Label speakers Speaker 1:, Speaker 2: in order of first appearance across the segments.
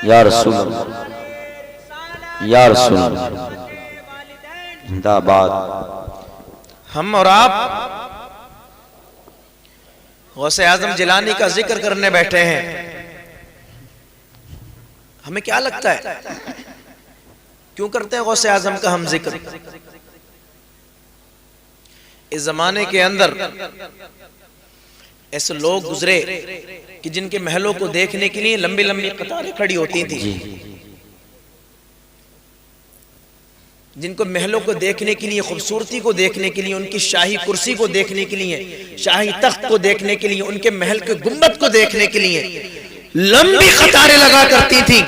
Speaker 1: या रसूल या रसूल जिंदाबाद।
Speaker 2: हम और आप गौसे आजम जिलानी का जिक्र करने बैठे हैं, हमें क्या लगता है क्यों करते हैं गौसे आजम का हम जिक्र? इस जमाने के अंदर ऐसे लोग गुजरे कि जिनके महलों को देखने के लिए लंबी लंबी कतारें खड़ी होती थी, जिनको महलों को देखने के लिए, खूबसूरती को देखने के लिए, उनकी शाही कुर्सी को देखने के लिए, शाही तख्त को देखने के लिए, उनके महल के गुंबद को देखने के लिए लंबी कतारें लगा करती थी।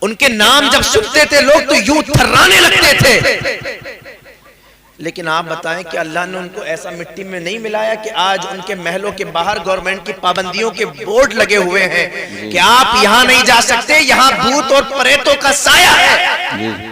Speaker 2: उनके नाम जब सुनते थे लोग तो यूं थर्राने लगते थे। लेकिन आप बताएं कि अल्लाह ने उनको ऐसा मिट्टी में नहीं मिलाया कि आज उनके महलों के बाहर गवर्नमेंट की पाबंदियों के बोर्ड लगे हुए हैं कि आप यहां नहीं जा सकते, यहां भूत और प्रेतों का साया है।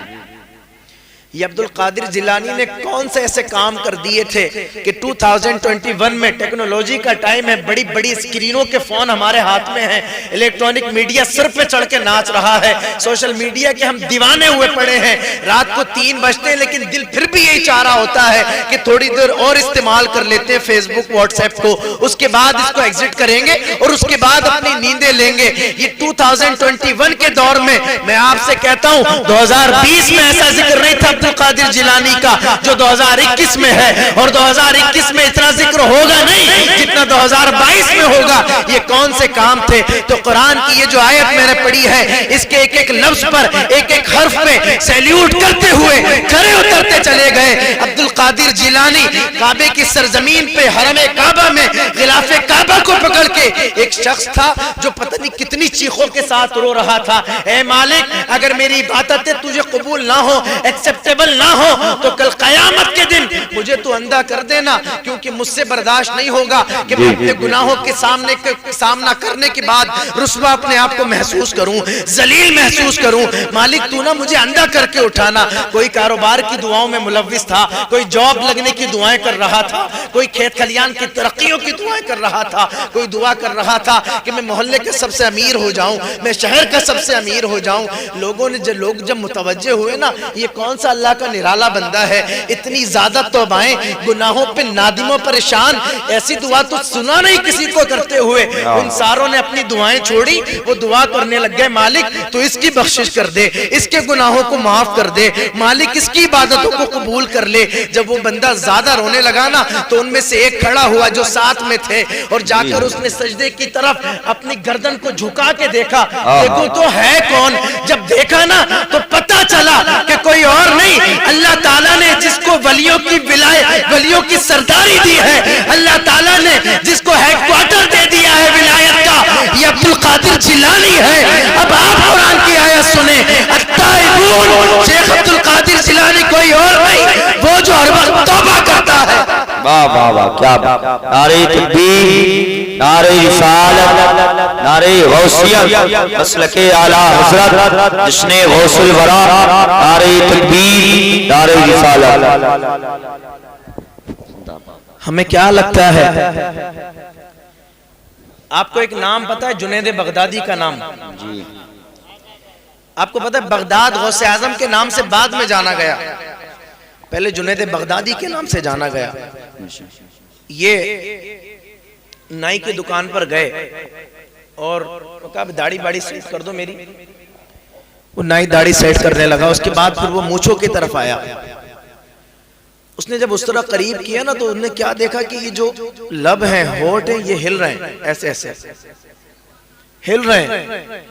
Speaker 2: ये अब्दुल कादिर जिलानी ने कौन से ऐसे काम कर दिए थे कि 2021 में टेक्नोलॉजी का टाइम है, बड़ी बड़ी स्क्रीनों के फोन हमारे हाथ में हैं, इलेक्ट्रॉनिक मीडिया सिर पे चढ़ के नाच रहा है, सोशल मीडिया के हम दीवाने हुए पड़े हैं। रात को 3 बजते हैं लेकिन दिल फिर भी यही चाह रहा होता है कि थोड़ी देर और इस्तेमाल कर लेते हैं फेसबुक व्हाट्सएप को, उसके बाद इसको एग्जिट करेंगे और उसके बाद अपनी नींदें लेंगे। ये 2021 के दौर में मैं आपसे कहता हूं 2020 में ऐसा जिक्र नहीं था अब्दुल कादिर जिलानी का जो 2021 में है, और 2021 में इतना जिक्र होगा नहीं जितना 2022 में होगा। ये कौन से काम थे? तो कुरान की ये जो आयत मैंने पढ़ी है, इसके एक एक लफ्ज पर, एक एक हर्फ पे सैल्यूट करते हुए खड़े उतरते चले गए। अब्दुल कादिर जिलानी काबे की सरजमीन पे हरमे काबा में गिलाफे काबा को पकड़ के एक शख्स था जो पता नहीं कितनी चीखों के साथ रो रहा था, ऐ मालिक अगर मेरी इबादतें तुझे कबूल ना हो, एक्सेप्टेबल ना हो, तो कल कयामत के दिन मुझे तो अंधा कर देना, क्योंकि मुझसे बर्दाश्त नहीं होगा कि मैं अपने गुनाहों के सामना करने के बाद रुस्वा अपने आप को महसूस करूं, जलील महसूस करूं। मालिक तू ना मुझे अंधा करके उठाना। कोई कारोबार की दुआओं में मुलव्विस था, कोई जॉब लगने की दुआएं कर रहा था, कोई खेत खलियान की तरक्कियों की दुआएं कर रहा था, कोई दुआ कर रहा था कि मैं मोहल्ले के सबसे अमीर हो जाऊं, मैं शहर का सबसे अमीर हो जाऊं। लोग जब मुतवज्जे हुए ना, ये कौन सा अल्लाह का निराला बंदा है, इतनी ज्यादा तौबाएं, गुनाहों पे नादिमों परेशान, ऐसी दुआ तो सुना नहीं किसी को करते हुए। उन सारों ने अपनी दुआएं छोड़ी, वो दुआ करने लग गए, मालिक तो इसकी बख्शिश कर दे, इसके गुनाहों को माफ कर दे, मालिक इसकी इबादतों को कबूल कर ले। जब वो बंदा ज्यादा रोने लगा ना, तो उनमें से एक खड़ा हुआ जो साथ में थे और जाकर उसने सजदे की तरफ अपनी गर्दन को झुका के देखा, देखो तो है कौन। जब देखा ना तो पता चला कि कोई और नहीं, अल्लाह ताला ने जिसको वलियों की विलायत, वलियों की सरदारी दी है, अल्लाह ताला ने जिसको हेडक्वार्टर दे दिया है विलायत का, ये अब्दुल कादिर जिलानी है। अब आप कुरान की आयत सुने, अत्ताइबून, शेख अब्दुल कादिर जिलानी कोई और नहीं, वो जो हर वक्त तौबा करता है।
Speaker 1: वाह वाह वाह, क्या नारे तकबीर, नारे रिसालत, नारे गौसियत, मसलके आला हजरत जिसने गौसुल वरा, नारे तकबीर, नारे रिसालत।
Speaker 2: हमें क्या लगता है, आपको एक नाम पता है जुनैद बगदादी का नाम? जी। आपको पता है बगदाद गौसे आजम के नाम से बाद में जाना गया, पहले जुनैद बगदादी के नाम से जाना गया। ये नाई की दुकान पर गए और कहा दाढ़ी बाड़ी सेट कर दो मेरी। वो नाई दाढ़ी सेट करने लगा, उसके बाद फिर वो मूंछों की तरफ आया। उसने जब उस तरह करीब किया ना, तो उसने क्या देखा कि ये जो लब हैं, होठ हैं, ये हिल रहे हैं, ऐसे ऐसे हिल रहे हैं।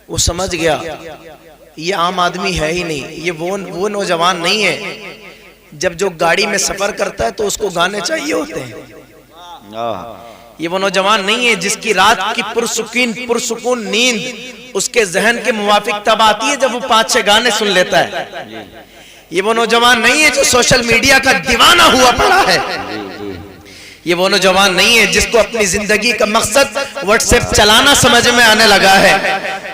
Speaker 2: वो समझ गया ये आम आदमी है ही नहीं, ये वो नौजवान नहीं है। जब जो गाड़ी में सफर करता है तो उसको गाने चाहिए होते हैं। ये वो नौजवान नहीं है जिसकी रात की पुरसुकून नींद उसके जहन के मुवाफिक तब आती है जब वो 5-6 गाने सुन लेता है। ये वो नौजवान नहीं है जो सोशल मीडिया का दीवाना हुआ पड़ा है। ये वो नौजवान नहीं है जिसको अपनी जिंदगी का मकसद व्हाट्सएप चलाना समझ में आने लगा है।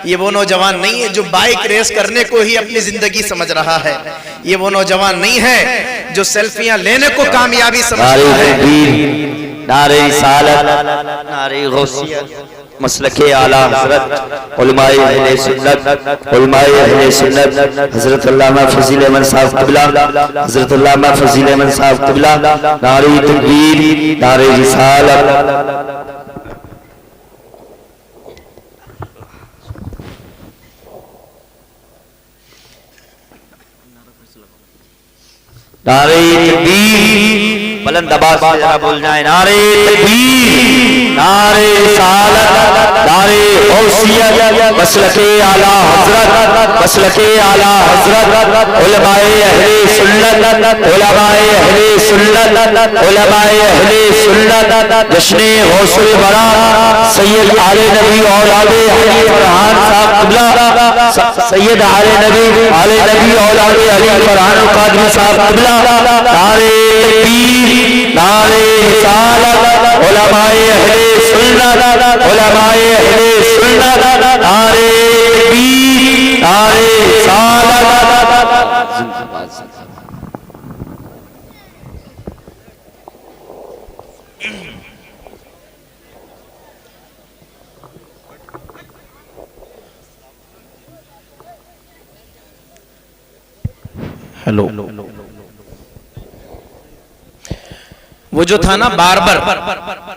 Speaker 2: ये वो नौजवान नहीं है जो बाइक रेस करने को ही अपनी जिंदगी समझ रहा है। ये वो नौजवान नहीं है जो सेल्फियां लेने को कामयाबी समझ रहा है।
Speaker 1: नारे रिसालत, नारे गौसियत, मसलके आला हजरत उलमाए अहले सुन्नत हजरत अल्लामा फजील अहमद साहब क़िबला, हजरत अल्लामा फजील अहमद साहब क़िबला, नारे तकबीर, नारे रिसालत। नारे तकबीर, बुलंद आवाज से जरा बोल जाए, नारे तकबीर, नारे रिसालत, नारे गौसियत, मसलके आला हजरत, मसलके आला हजरत, उलमाए अहले सुन्नत, उलमाए अहले सुन्नत, उलमाए अहले सुन्नत, जश्ने गौसुल वरा सैयद आले नबी औलादे अली फरहान साहब क़िबला, सैयद आले नबी औलादे अली फरहान कादरी साहब क़िबला, नारे तकबीर, नारे रिसालत, उलमाए अहले सुन्नत, उलमाए अहले सुन्नत, नारे तकबीर, नारे रिसालत।
Speaker 2: हेलो, वो जो था ना बारबर,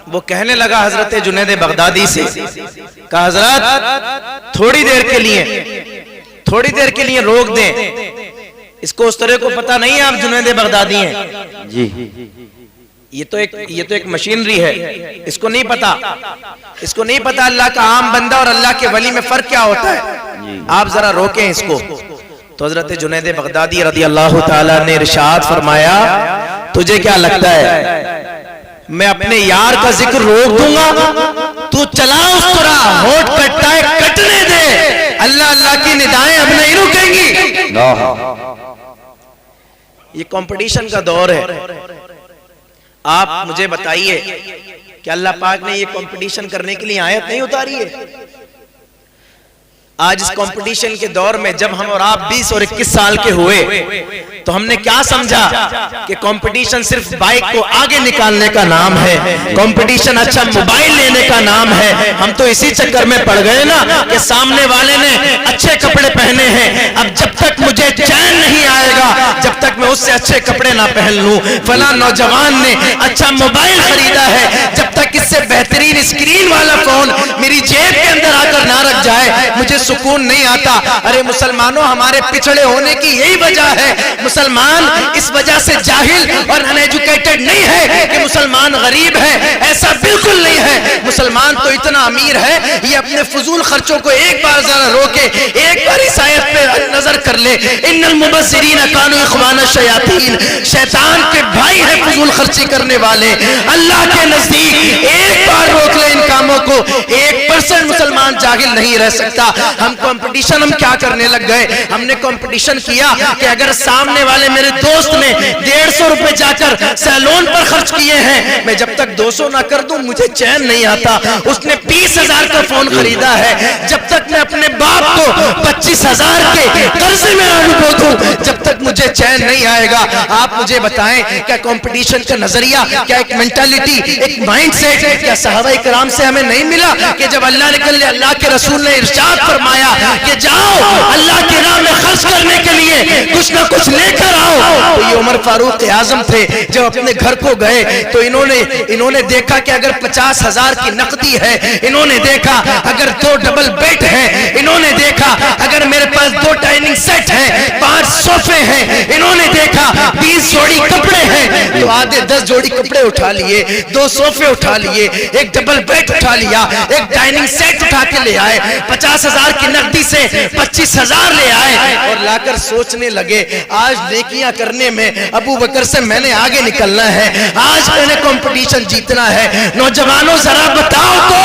Speaker 2: वो कहने लगा हजरत जुनैद बगदादी से, कहा हजरत थोड़ी देर के लिए रोक दें, इसको उस तरह को पता नहीं है आप जुनैद बगदादी हैं
Speaker 1: जी।
Speaker 2: ये तो एक मशीनरी है, इसको नहीं पता अल्लाह का आम बंदा और अल्लाह के वली में फर्क क्या होता है। आप जरा रोकें इसको। तो हजरत जुनैद बगदादी रज़ी अल्लाह ताला ने इरशाद फरमाया, तुझे क्या लगता है मैं अपने यार का जिक्र रोक दूंगा? तू चला उस तरह, होठ कटता है कटने दे, अल्लाह अल्लाह की निदाएं अब नहीं रुकेंगी। ये कंपटीशन का दौर है। आप मुझे बताइए कि अल्लाह पाक ने ये कंपटीशन करने के लिए आयत नहीं उतारी है? आज इस कंपटीशन के दौर में जब हम और आप 20 और 21 साल के हुए तो हमने क्या समझा कि कंपटीशन सिर्फ बाइक को आगे निकालने का नाम है, कंपटीशन अच्छा मोबाइल लेने का नाम है। हम तो इसी चक्कर में पड़ गए ना कि सामने वाले ने अच्छे कपड़े पहने हैं, अब जब तक मुझे चैन नहीं आएगा जब तक मैं उससे अच्छे कपड़े ना पहन लूं। फला नौजवान ने अच्छा मोबाइल खरीदा है, जब तक इससे बेहतरीन स्क्रीन वाला फोन मेरी जेब के अंदर आकर ना रख जाए मुझे सुकून नहीं आता। अरे मुसलमानों, हमारे पिछड़े होने की यही वजह है। मुसलमान इस वजह से जाहिल और अनएजुकेटेड नहीं है कि मुसलमान गरीब है, ऐसा बिल्कुल नहीं है। मुसलमान तो इतना अमीर है, ये अपने फजूल खर्चों को एक बार जरा रोके, एक बार इस आयत पे नजर कर ले, इन्नल मुबस्सिरीन कानू इख्वाना शयातीन, शैतान के भाई है फजूल खर्ची करने वाले। अल्लाह के नजदीक एक बार रोक ले इन कामों को, 1% मुसलमान जाहिल नहीं रह सकता। हम कंपटीशन हम क्या करने लग गए? हमने कंपटीशन किया कि अगर सामने वाले मेरे दोस्त ने 150 रुपए जाकर सैलून पर खर्च किए हैं, मैं जब तक 200 ना कर दूं मुझे चैन नहीं आता। उसने 20,000 का फोन खरीदा है, जब तक मैं अपने बाप को 25,000 के कर्जे में ना डुबो दूं जब तक मुझे चैन नहीं आएगा। आप मुझे बताएं, क्या कंपटीशन का नजरिया, क्या एक मेंटालिटी, एक माइंडसेट क्या सहाबा इकराम से हमें नहीं मिला कि जब अल्लाह के रसूल ने इरशाद फरमाया कि जाओ अल्लाह की राह में खर्च करने के लिए कुछ ना कुछ लेकर आओ। तो ये उमर फारूक आजम थे, जब अपने घर को गए तो इन्होंने देखा कि अगर 50,000 की नकदी है, इन्होंने देखा अगर 2 डबल बेड है, इन्होंने देखा अगर मेरे पास 2 डाइनिंग सेट है, 5 सोफे हैं, इन्होंने देखा 20 जोड़ी कपड़े हैं, तो आधे 10 जोड़ी कपड़े उठा लिए, 2 सोफे उठा लिए, एक डबल बेड उठा लिया, एक डाइनिंग सेट उठा के ले आए, 50,000 की नकदी से 25,000 ले आए और लाकर सोचने लगे आज नेकियां करने में अबू बकर से मैंने आगे निकलना है, आज मैंने कंपटीशन जीतना है। नौजवानों जरा बताओ तो,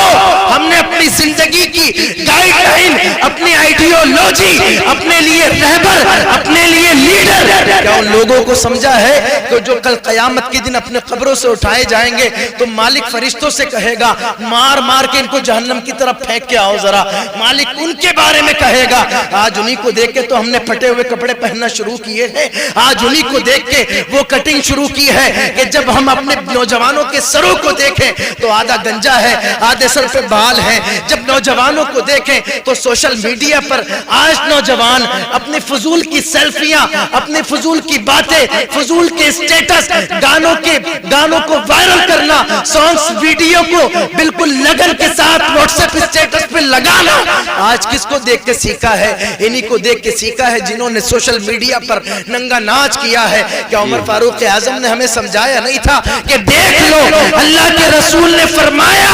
Speaker 2: हमने अपनी जिंदगी की गाइडलाइन, अपनी आइडियोलॉजी फौजी, अपने लिए रहबर, अपने लिए लीडर। क्या उन लोगों को समझा है कि जो कल कयामत के दिन अपने कब्रों से उठाए जाएंगे तो मालिक फरिश्तों से कहेगा मार मार के इनको जहन्नम की तरफ फेंक के आओ जरा। मालिक उनके बारे में कहेगा। आज उन्हीं को देख के तो हमने फटे हुए कपड़े पहनना शुरू किए हैं। आज उन्हीं को देख के वो कटिंग शुरू की है कि जब हम अपने नौजवानों के सरों को देखें तो आधा गंजा है, आधे सर पे बाल है। जब नौजवानों को देखें तो सोशल मीडिया पर आज नौजवान अपने फजूल की सेल्फियां, अपने फजूल की बातें, फजूल के स्टेटस, गानों को वायरल करना, सॉन्ग्स वीडियो को बिल्कुल लगन के साथ व्हाट्सएप स्टेटस पे लगाना, आज किसको देख के सीखा है? इन्हीं को देख के सीखा है जिन्होंने सोशल मीडिया पर नंगा नाच किया है। क्या उमर फारूक आजम ने हमें समझाया नहीं था कि देख लो अल्लाह के रसूल ने फरमाया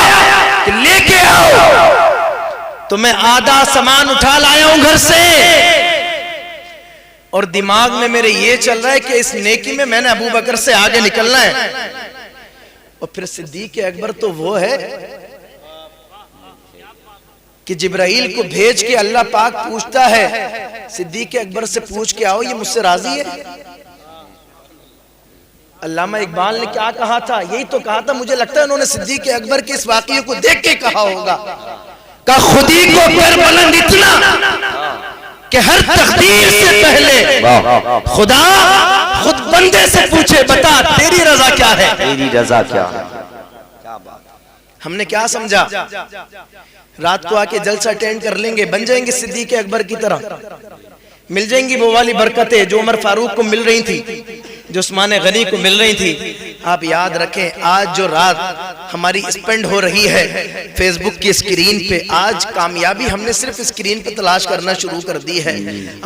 Speaker 2: कि लेके आओ तो मैं आधा सामान उठा लाया हूं घर से, और दिमाग में मेरे ये चल रहा है कि इस नेकी में मैंने अबू बकर से आगे निकलना है। और फिर सिद्दीक अकबर तो वो है कि जिब्राइल को भेज के अल्लाह पाक पूछता है सिद्दीक अकबर से पूछ के आओ ये मुझसे राजी है। अल्लामा इकबाल ने क्या कहा था? यही तो कहा था। मुझे लगता है उन्होंने सिद्दीक अकबर के इस वाकये को देख के कहा होगा का खुदी को कर बुलंद इतना कि हर तकदीर से पहले खुदा खुद बंदे से पूछे बता तेरी रजा क्या है?
Speaker 1: तेरी रजा क्या है? क्या बात।
Speaker 2: हमने क्या समझा? रात को आके जलसा अटेंड कर लेंगे, बन जाएंगे सिद्दीक अकबर की तरह, मिल जाएंगी वो वाली बरकतें जो उमर फारूक को मिल रही थी, जो उस्मान गनी को मिल रही थी। आप याद रखें आज जो रात हमारी स्पेंड हो रही है फेसबुक की स्क्रीन पे, आज कामयाबी हमने सिर्फ स्क्रीन पे तलाश करना शुरू कर दी है।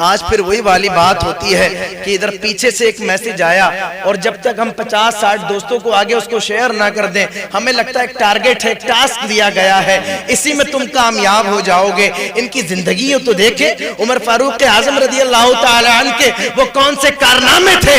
Speaker 2: आज फिर वही वाली बात होती है कि इधर पीछे से एक मैसेज आया और जब तक हम 50-60 दोस्तों को आगे उसको शेयर ना कर दें, हमें लगता है एक टारगेट है, एक टास्क दिया गया है, इसी में तुम कामयाब हो जाओगे। इनकी जिंदगी तो देखे उमर फारूक आजम रज़ी अल्लाह तआला अन्हु के वो कौन से कारनामे थे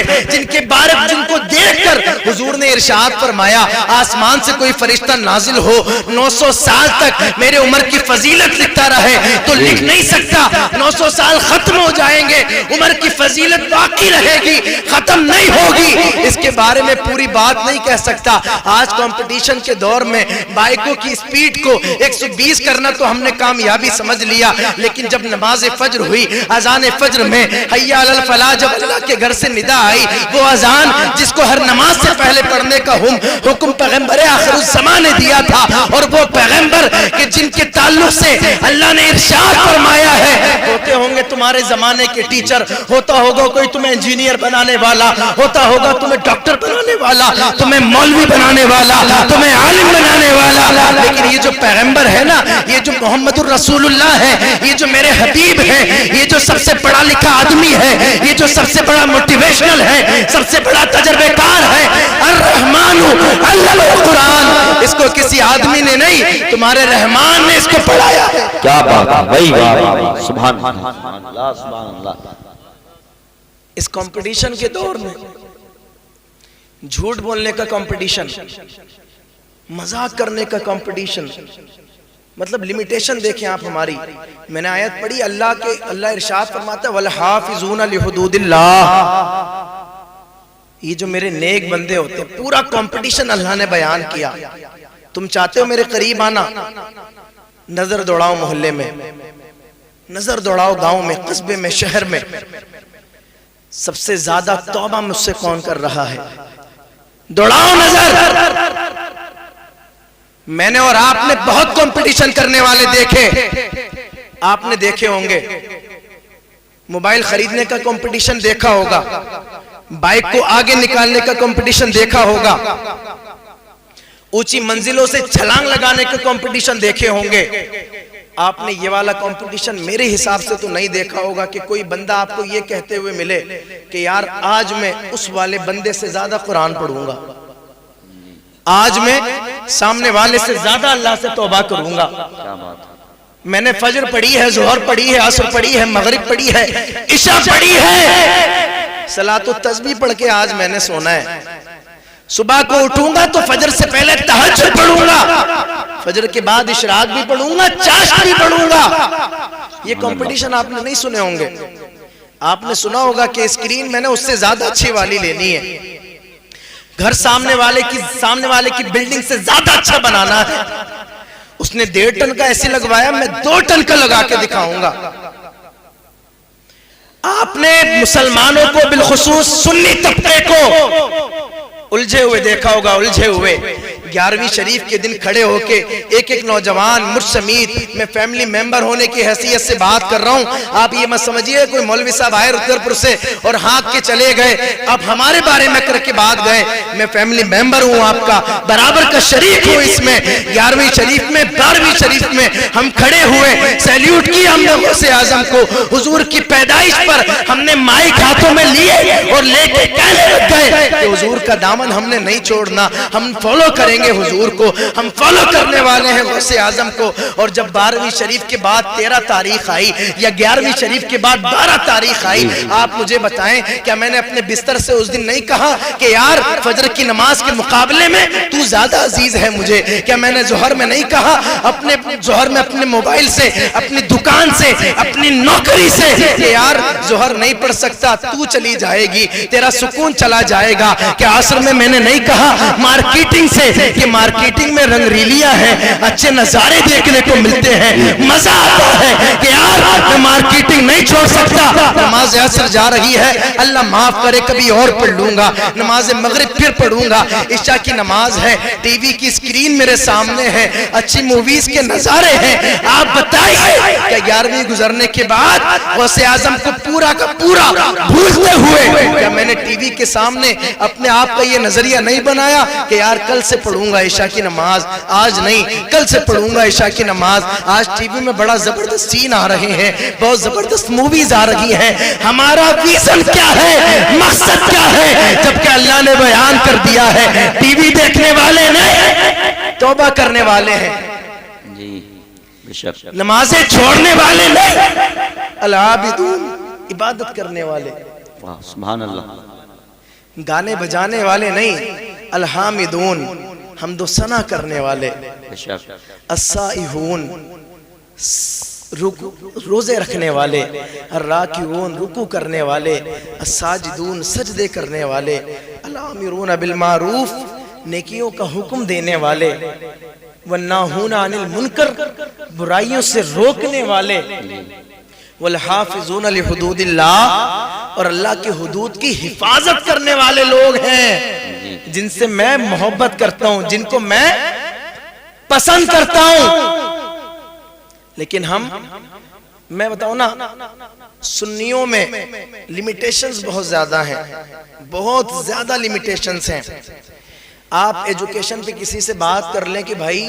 Speaker 2: जिनको देखकर हुजूर ने इरशाद फरमाया आसमान से कोई फरिश्ता नाजिल हो 900 साल तक मेरे उमर की फजीलत लिखता रहे तो लिख नहीं सकता। 900 साल खत्म हो जाएंगे, उमर की फजीलत बाकी रहेगी, खत्म नहीं होगी। इसके बारे में पूरी बात नहीं कह सकता। आज कंपटीशन के दौर में बाइकों की स्पीड को 120 करना तो हमने कामयाबी समझ लिया, लेकिन जब नमाज फज्र हुई, अजान फज्र में हय्या अलल फलाह जब अल्लाह के घर से निदा आई, वो अजान जिसको हर नमाज से पहले पढ़ने का हुक्म पैगंबर आखिर ज़माने ने दिया था, और वो पैगंबर कि जिनके ताल्लुक से अल्लाह ने इरशाद फरमाया है होते होंगे तुम्हारे जमाने के टीचर, होता होगा कोई तुम्हें इंजीनियर बनाने वाला, होता होगा तुम्हें डॉक्टर बनाने वाला, तुम्हें मौलवी बनाने वाला, तुम्हें आलिम बनाने वाला, लेकिन ये जो पैगंबर है ना, ये जो मोहम्मदुर रसूलुल्लाह है, ये जो मेरे हबीब है, ये जो सबसे पढ़ा लिखा आदमी है, ये जो सबसे बड़ा मोटिवेशनल है, सबसे बड़ा तजर्बेकार है, अर्रहमानु अल्लल कुरान, इसको किसी आदमी ने नहीं तुम्हारे रहमान ने इसको पढ़ाया है।
Speaker 1: क्या बात है भाई, वाह सुभान अल्लाह सुभान अल्लाह।
Speaker 2: इस कंपटीशन के दौर में झूठ बोलने का कंपटीशन, मजाक करने का कंपटीशन, मतलब लिमिटेशन देखें आप हमारी। मैंने आयत पढ़ी, अल्लाह इरशाद फरमाता है वल हाफिजूना लिहुदूदिल्लाह, ये जो मेरे नेक बंदे होते हैं, पूरा कंपटीशन अल्लाह ने बयान किया। तुम चाहते हो मेरे करीब आना, नजर दौड़ाओ मोहल्ले में, नजर दौड़ाओ गांव में, कस्बे में, शहर में, सबसे ज्यादा तौबा मुझसे कौन कर रहा है, दौड़ाओ नजर। मैंने और आपने बहुत कंपटीशन करने वाले देखे, आपने देखे होंगे, मोबाइल खरीदने का कंपटीशन देखा होगा, बाइक को आगे निकालने का कंपटीशन देखा होगा, ऊंची मंजिलों से छलांग लगाने का कंपटीशन देखे होंगे। आपने ये वाला कंपटीशन मेरे हिसाब से तो नहीं देखा होगा कि कोई बंदा आपको ये कहते हुए मिले कि यार आज मैं उस वाले बंदे से ज्यादा कुरान पढ़ूंगा, आज मैं सामने वाले से ज्यादा अल्लाह से तौबा करूंगा। मैंने फजर पढ़ी है, जोहर पढ़ी है, असर पढ़ी है, मगरिब पढ़ी है, इशा पढ़ी है, सलातो तस्बीह पढ़ के आज मैंने सोना है। सुबह को उठूंगा तो फजर से पहले तहज्जुद पढ़ूंगा, फजर के बाद इशराक भी पढ़ूंगा, चाश भी पढ़ूंगा, ये कंपटीशन आपने नहीं सुने होंगे। आपने सुना होगा कि स्क्रीन मैंने उससे ज्यादा अच्छी वाली लेनी है, घर सामने वाले की बिल्डिंग से ज्यादा अच्छा बनाना है। उसने 1.5 टन का ऐसे लगवाया, मैं 2 टन का लगा के दिखाऊंगा। आपने मुसलमानों को बिलखुसूस सुन्नी तबके को उलझे हुए देखा होगा, उलझे हुए। 11वीं शरीफ के दिन खड़े होके एक नौजवान मुझ समेत, मैं फैमिली मेंबर होने की हैसियत से बात कर रहा हूं, आप ये मत समझिए कोई मौलवी साहब आए रुद्रपुर से और हाँक के चले गए, अब हमारे बारे में करके बात गए। मैं फैमिली मेंबर हूं, आपका बराबर का शरीक हूं इसमें। 11वीं शरीफ में, 12वीं शरीफ में हम खड़े हुए, सैल्यूट किया हमने गौसे आजम को। हुजूर की पैदाइश पर हमने माइक हाथों में लिए और लेके कहने लग गए कि हुजूर का दामन हमने नहीं छोड़ना, हम फॉलो करेंगे हुजूर को, हम फॉलो करने वाले हैं गौसे आजम को। और जब 12वीं शरीफ के बाद 13 तारीख आई या 11वीं शरीफ के बाद 12 तारीख आई, आप मुझे बताएं, क्या मैंने अपने बिस्तर से उस दिन नहीं कहा कि यार फजर की नमाज के मुकाबले में तू ज्यादा अजीज है मुझे? क्या मैंने जोहर में नहीं कहा, अपने जोहर में अपने मोबाइल से, अपनी दुकान से, अपनी नौकरी से कि यार जोहर नहीं पढ़ सकता, तू चली जाएगी, तेरा सुकून चला जाएगा? क्या असर में मैंने नहीं कहा मार्केटिंग से कि मार्केटिंग में रंगरीलियां हैं, अच्छे नजारे देखने को मिलते हैं, मजा आता है कि यार मैं मार्केटिंग नहीं छोड़ सकता। नमाज असर जा रही है, अल्लाह माफ करे कभी और पढ़ लूंगा, नमाज मगरिब फिर पढ़ूंगा, इशा की नमाज है, टीवी की स्क्रीन मेरे सामने है, अच्छी मूवीज के नजारे हैं। आप बताइए कि 11वीं गुजरने के बाद गौसे आजम को पूरा का पूरा भूलते हुए क्या मैंने टीवी के सामने अपने आप का ये नजरिया नहीं बनाया कि यार कल से पढ़ूंगा ईशा की नमाज, आज नहीं कल से पढ़ूंगा ईशा की नमाज। आज टीवी में बड़ा जबरदस्त सीन आ रहे हैं, बहुत जबरदस्त मूवीज आ रही हैं, हमारा विजन क्या है, मकसद क्या है? जबकि अल्लाह ने बयान कर दिया है, टीवी देखने वाले नहीं, तौबा करने वाले हैं
Speaker 1: जी, बेशक।
Speaker 2: नमाजें छोड़ने वाले नहीं, अल-आबिदून इबादत करने वाले,
Speaker 1: वाह सुभान अल्लाह।
Speaker 2: गाने बजाने वाले नहीं, अल-हामिदून हम्दो सना करने वाले, अस्साइहून रोजे रखने वाले, अर्राकिऊन रुकू करने वाले, अस्साजिदून सजदे करने वाले, अल-आमिरून बिल मारूफ नेकियों का हुक्म देने वाले, वन्नाहूना अनिल मुनकर बुराइयों से रोकने वाले, वल हाफिजून लि हुदूदिल्लाह और अल्लाह की हुदूद की हिफाजत करने वाले लोग हैं, जिनसे मैं मोहब्बत करता हूं, जिनको मैं पसंद करता हूं। लेकिन मैं बताऊं ना, सुन्नियों में लिमिटेशंस बहुत ज्यादा हैं, बहुत ज्यादा लिमिटेशंस हैं। आप एजुकेशन पे किसी से बात कर लें कि भाई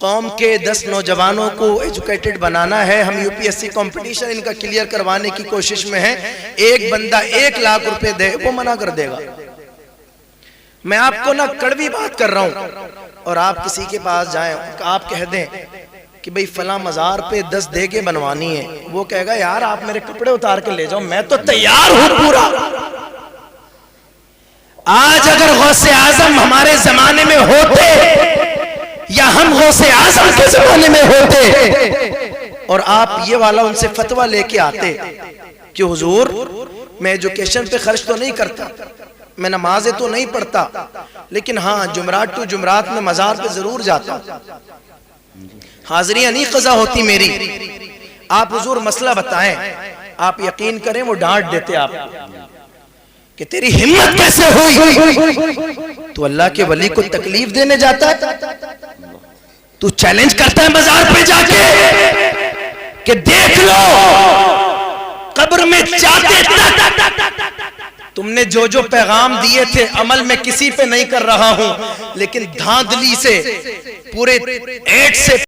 Speaker 2: कौम के 10 नौजवानों को एजुकेटेड बनाना है, हम यूपीएससी कंपटीशन इनका क्लियर करवाने की कोशिश में है, एक बंदा 1 लाख रुपए दे, वो मना कर देगा। मैं आपको ना कड़वी बात कर रहा हूं। और आप किसी के पास जाएं, आप कह दें कि भाई फला मजार पे 10 देगे बनवानी है, वो कहेगा यार आप मेरे कपड़े उतार के ले जाओ, मैं तो तैयार हूं पूरा। आज अगर गौसे आजम हमारे जमाने में होते या हम गौसे आजम के जमाने में होते और आप ये वाला उनसे फतवा लेके आते कि हुजूर मैं एजुकेशन पे खर्च तो नहीं करता, मैं नमाजें तो नहीं पढ़ता, लेकिन हाँ जुमरात टू जुमरात में मजार पे जरूर जाता, हाजिरियां नहीं कज़ा होती मेरी, आप हुजूर मसला बताएं। आप यकीन करें वो डांट देते आप कि तेरी हिम्मत कैसे हुई, तू अल्लाह के वली को तकलीफ देने जाता है, तू चैलेंज करता है बाजार पे जाके कि देख लो कब्र में जाते तक तुमने जो जो पैगाम दिए थे अमल में किसी पे नहीं कर रहा हूं, लेकिन धांधली से पूरे 8 से